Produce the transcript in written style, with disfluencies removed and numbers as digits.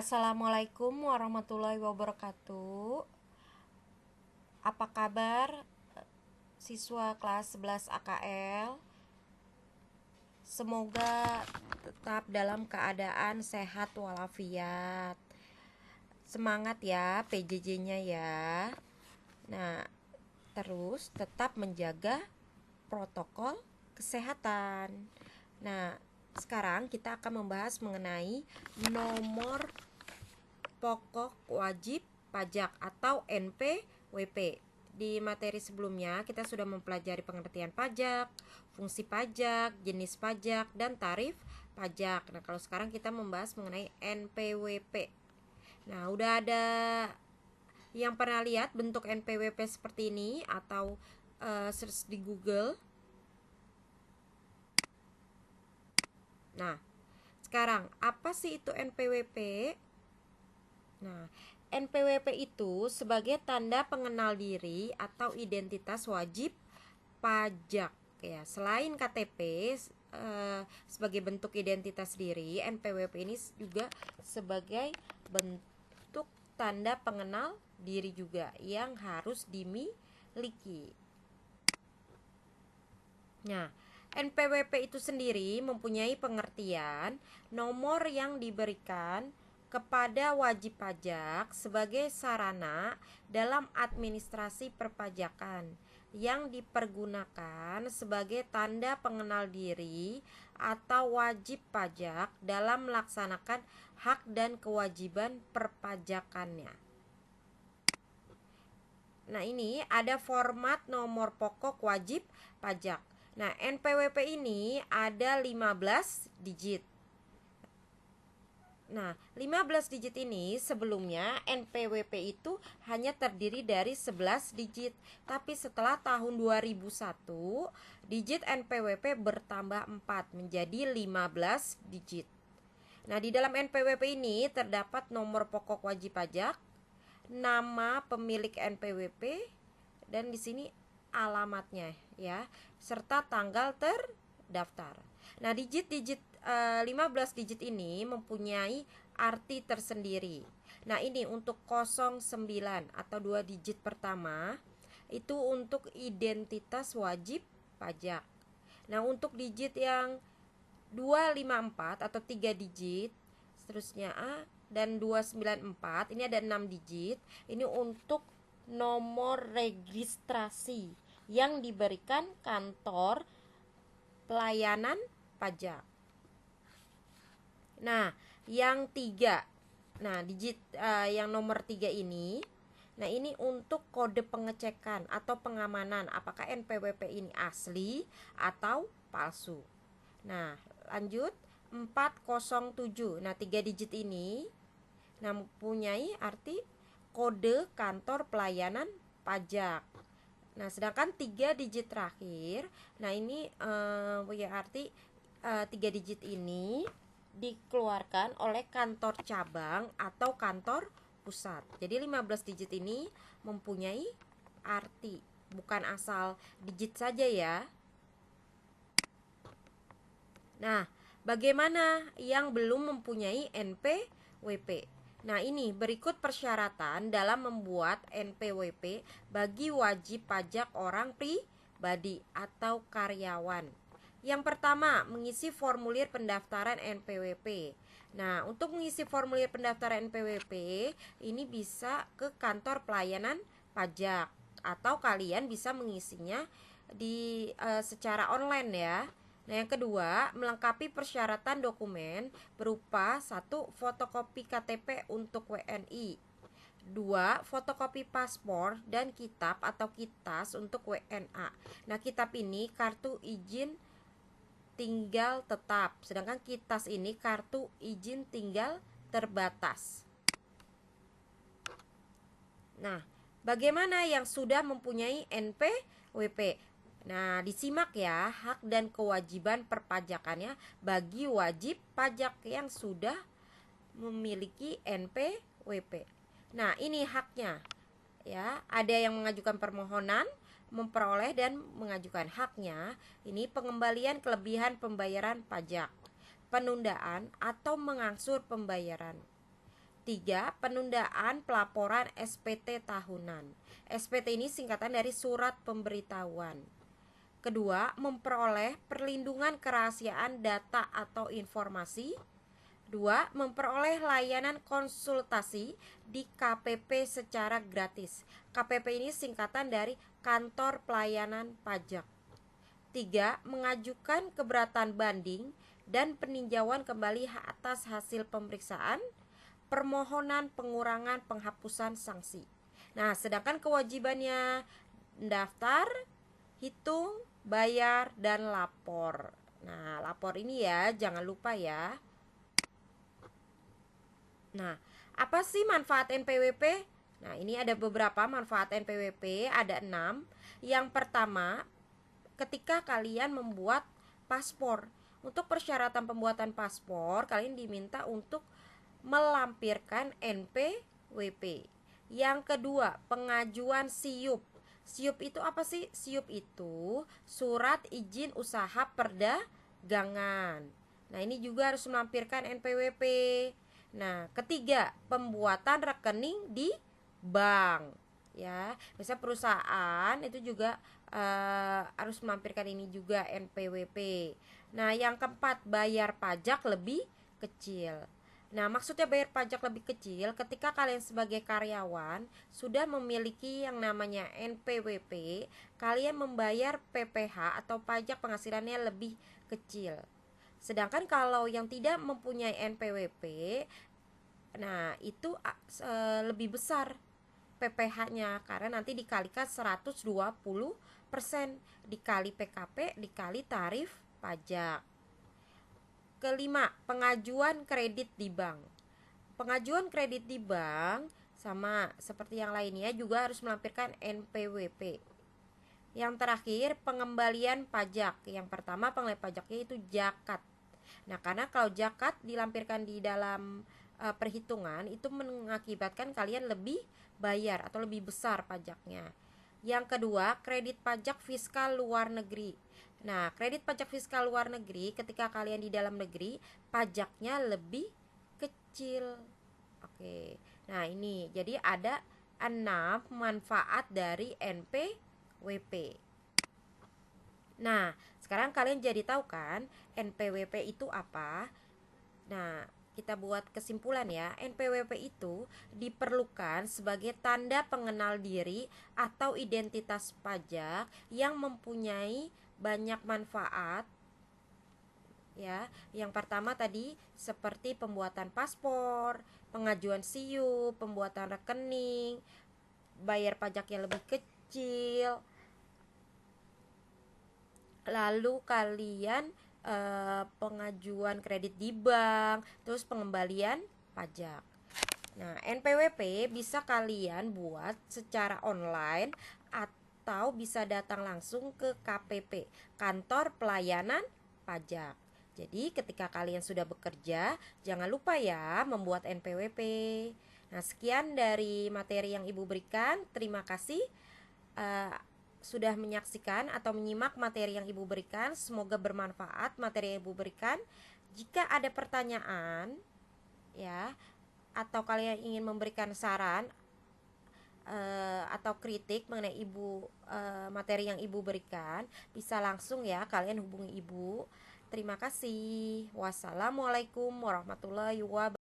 Assalamualaikum warahmatullahi wabarakatuh. Apa kabar siswa kelas 11 AKL? Semoga tetap dalam keadaan sehat walafiat. Semangat ya PJJ-nya ya. Nah, terus tetap menjaga protokol kesehatan. Nah, sekarang kita akan membahas mengenai nomor pokok wajib pajak atau NPWP. Di materi sebelumnya kita sudah mempelajari pengertian pajak, fungsi pajak, jenis pajak, dan tarif pajak. Nah, kalau sekarang kita membahas mengenai NPWP. Nah, udah ada yang pernah lihat bentuk NPWP seperti ini atau search di Google? Nah, sekarang apa sih itu NPWP? Nah, NPWP itu sebagai tanda pengenal diri atau identitas wajib pajak ya. Selain KTP sebagai bentuk identitas diri, NPWP ini juga sebagai bentuk tanda pengenal diri juga yang harus dimiliki. Nah, NPWP itu sendiri mempunyai pengertian nomor yang diberikan kepada wajib pajak sebagai sarana dalam administrasi perpajakan yang dipergunakan sebagai tanda pengenal diri atau wajib pajak dalam melaksanakan hak dan kewajiban perpajakannya. Nah, ini ada format nomor pokok wajib pajak. Nah, NPWP ini ada 15 digit. Nah, 15 digit ini sebelumnya NPWP itu hanya terdiri dari 11 digit. Tapi setelah tahun 2001, digit NPWP bertambah 4 menjadi 15 digit. Nah, di dalam NPWP ini terdapat nomor pokok wajib pajak, nama pemilik NPWP, dan di sini alamatnya ya, serta tanggal terdaftar. Nah, digit-digit 15 digit ini mempunyai arti tersendiri. Nah, ini untuk 09 atau 2 digit pertama itu untuk identitas wajib pajak. Nah, untuk digit yang 254 atau 3 digit seterusnya A dan 294 ini ada 6 digit. Ini untuk nomor registrasi yang diberikan kantor pelayanan pajak. Nah, yang 3. Nah, digit yang nomor 3 ini. Nah, ini untuk kode pengecekan atau pengamanan apakah NPWP ini asli atau palsu. Nah, lanjut 407. Nah, 3 digit ini mempunyai arti kode kantor pelayanan pajak. Nah, sedangkan 3 digit terakhir, nah ini punya arti 3 digit ini dikeluarkan oleh kantor cabang atau kantor pusat. Jadi 15 digit ini mempunyai arti, bukan asal digit saja ya. Nah, bagaimana yang belum mempunyai NPWP? Nah, ini berikut persyaratan dalam membuat NPWP bagi wajib pajak orang pribadi atau karyawan. Yang pertama, mengisi formulir pendaftaran NPWP. Nah, untuk mengisi formulir pendaftaran NPWP, ini bisa ke kantor pelayanan pajak atau kalian bisa mengisinya di secara online ya. Nah, yang kedua, melengkapi persyaratan dokumen berupa 1. Fotokopi KTP untuk WNI, 2. Fotokopi paspor dan kitab atau kitas untuk WNA. Nah, kitab ini kartu izin tinggal tetap, sedangkan kitas ini kartu izin tinggal terbatas. Nah, bagaimana yang sudah mempunyai NPWP? Nah, disimak ya hak dan kewajiban perpajakannya bagi wajib pajak yang sudah memiliki NPWP. Nah, ini haknya ya. Ada yang mengajukan permohonan, memperoleh dan mengajukan haknya. Ini pengembalian kelebihan pembayaran pajak, penundaan atau mengangsur pembayaran. 3. Penundaan pelaporan SPT tahunan. SPT ini singkatan dari surat pemberitahuan. Kedua, memperoleh perlindungan kerahasiaan data atau informasi. 2. Memperoleh layanan konsultasi di KPP secara gratis. KPP ini singkatan dari Kantor Pelayanan Pajak. 3. Mengajukan keberatan banding dan peninjauan kembali atas hasil pemeriksaan, permohonan pengurangan penghapusan sanksi. Nah, sedangkan kewajibannya daftar, hitung, bayar, dan lapor. Nah, lapor ini ya, jangan lupa ya. Nah, apa sih manfaat NPWP? Nah, ini ada beberapa manfaat NPWP, ada 6. Yang pertama, ketika kalian membuat paspor. Untuk persyaratan pembuatan paspor, kalian diminta untuk melampirkan NPWP. Yang kedua, pengajuan SIUP. SIUP itu apa sih? SIUP itu surat izin usaha perdagangan. Nah, ini juga harus melampirkan NPWP. Nah, ketiga, pembuatan rekening di bank. Ya, biasanya perusahaan itu juga harus melampirkan ini juga NPWP. Nah, yang keempat, bayar pajak lebih kecil. Nah, maksudnya bayar pajak lebih kecil ketika kalian sebagai karyawan sudah memiliki yang namanya NPWP, kalian membayar PPH atau pajak penghasilannya lebih kecil. Sedangkan kalau yang tidak mempunyai NPWP, nah itu lebih besar PPH-nya karena nanti dikalikan 120% dikali PKP dikali tarif pajak. Kelima, pengajuan kredit di bank. Pengajuan kredit di bank sama seperti yang lainnya juga harus melampirkan NPWP. Yang terakhir, pengembalian pajak. Yang pertama, pengembalian pajaknya itu zakat. Nah, karena kalau zakat dilampirkan di dalam perhitungan itu mengakibatkan kalian lebih bayar atau lebih besar pajaknya. Yang kedua, kredit pajak fiskal luar negeri. Nah, kredit pajak fiskal luar negeri ketika kalian di dalam negeri pajaknya lebih kecil. Oke. Nah, ini jadi ada 6 manfaat dari NPWP. Nah, sekarang kalian jadi tahu kan NPWP itu apa? Nah, kita buat kesimpulan ya. NPWP itu diperlukan sebagai tanda pengenal diri atau identitas pajak yang mempunyai banyak manfaat ya. Yang pertama tadi seperti pembuatan paspor, pengajuan SIUP, pembuatan rekening, bayar pajak yang lebih kecil. Lalu kalian pengajuan kredit di bank, terus pengembalian pajak. Nah, NPWP bisa kalian buat secara online atau bisa datang langsung ke KPP, Kantor Pelayanan Pajak. Jadi, ketika kalian sudah bekerja, jangan lupa ya membuat NPWP. Nah, sekian dari materi yang Ibu berikan. Terima kasih sudah menyaksikan atau menyimak materi yang Ibu berikan. Semoga bermanfaat materi yang Ibu berikan. Jika ada pertanyaan ya, atau kalian ingin memberikan saran atau kritik mengenai materi yang Ibu berikan, bisa langsung ya kalian hubungi Ibu. Terima kasih. Wassalamualaikum warahmatullahi wabarakatuh.